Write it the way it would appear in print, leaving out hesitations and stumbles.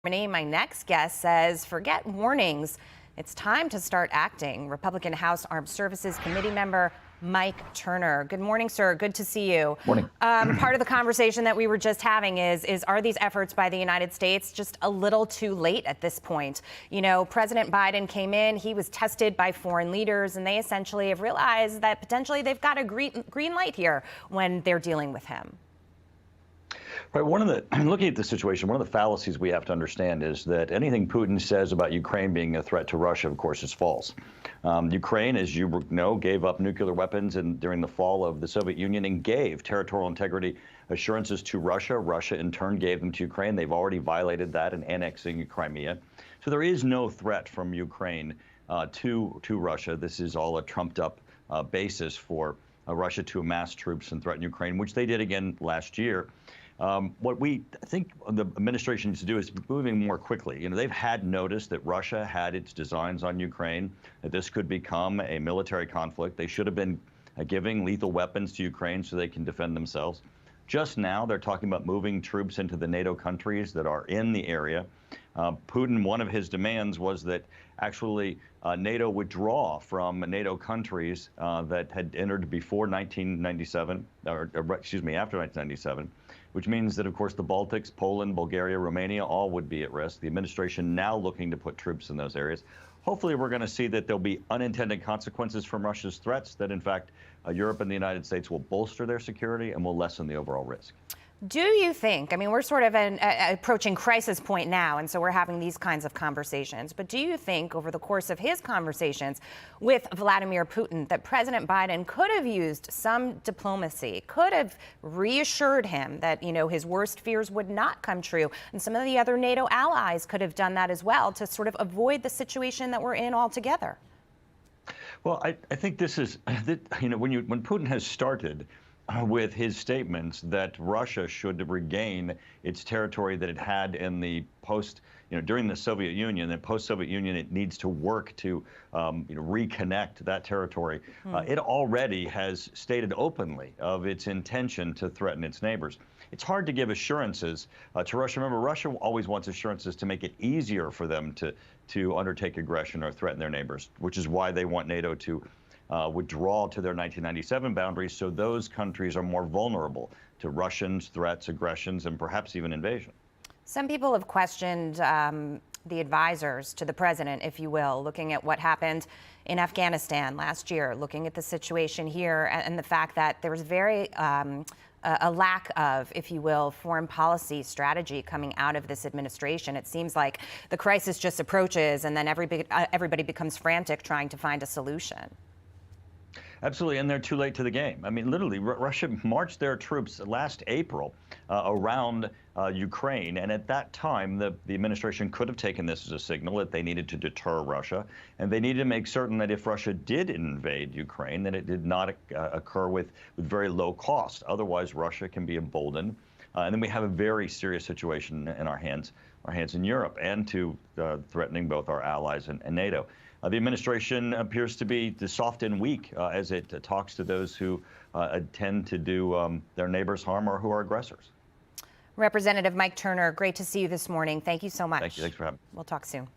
My next guest says, forget warnings. It's time to start acting. Republican House Armed Services Committee member Mike Turner. Good morning, sir. Good to see you. Morning. Part of the conversation that we were just having is are these efforts by the United States just a little too late at this point? You know, President Biden came in, he was tested by foreign leaders, and they essentially have realized that potentially they've got a green light here when they're dealing with him. Right. Looking at the situation, one of the fallacies we have to understand is that anything Putin says about Ukraine being a threat to Russia, of course, is false. Ukraine, as you know, gave up nuclear weapons during the fall of the Soviet Union and gave territorial integrity assurances to Russia. Russia, in turn, gave them to Ukraine. They've already violated that in annexing Crimea. So there is no threat from Ukraine to Russia. This is all a trumped-up basis for Russia to amass troops and threaten Ukraine, which they did again last year. What we think the administration needs to do is moving more quickly. You know, they've had notice that Russia had its designs on Ukraine, that this could become a military conflict. They should have been giving lethal weapons to Ukraine so they can defend themselves. Just now, they're talking about moving troops into the NATO countries that are in the area. Putin, one of his demands was that actually NATO withdraw from NATO countries that had entered before 1997, or excuse me, after 1997, which means that, of course, the Baltics, Poland, Bulgaria, Romania, all would be at risk. The administration now looking to put troops in those areas. Hopefully, we're going to see that there'll be unintended consequences from Russia's threats, that, in fact, Europe and the United States will bolster their security and will lessen the overall risk. Do you think, I mean, we're sort of approaching crisis point now, and so we're having these kinds of conversations, but do you think over the course of his conversations with Vladimir Putin that President Biden could have used some diplomacy, could have reassured him that, you know, his worst fears would not come true, and some of the other NATO allies could have done that as well to sort of avoid the situation that we're in altogether? Well, I think this is, you know, when Putin has started with his statements that Russia should regain its territory that it had in the during the Soviet Union, and post-Soviet Union, it needs to work to, reconnect that territory. It already has stated openly of its intention to threaten its neighbors. It's hard to give assurances to Russia. Remember, Russia always wants assurances to make it easier for them to undertake aggression or threaten their neighbors, which is why they want NATO to withdraw to their 1997 boundaries, so those countries are more vulnerable to Russians, threats, aggressions, and perhaps even invasion. Some people have questioned the advisors to the president, if you will, looking at what happened in Afghanistan last year, looking at the situation here and the fact that there was a lack of, if you will, foreign policy strategy coming out of this administration. It seems like the crisis just approaches and then everybody becomes frantic trying to find a solution. Absolutely, and they're too late to the game. I mean, literally, Russia marched their troops last April around Ukraine, and at that time, the administration could have taken this as a signal that they needed to deter Russia, and they needed to make certain that if Russia did invade Ukraine, that it did not occur with very low cost. Otherwise, Russia can be emboldened, and then we have a very serious situation in our hands in Europe, and to threatening both our allies and NATO. The administration appears to be soft and weak as it talks to those who tend to do their neighbors harm or who are aggressors. Representative Mike Turner, great to see you this morning. Thank you so much. Thank you. Thanks for having me. We'll talk soon.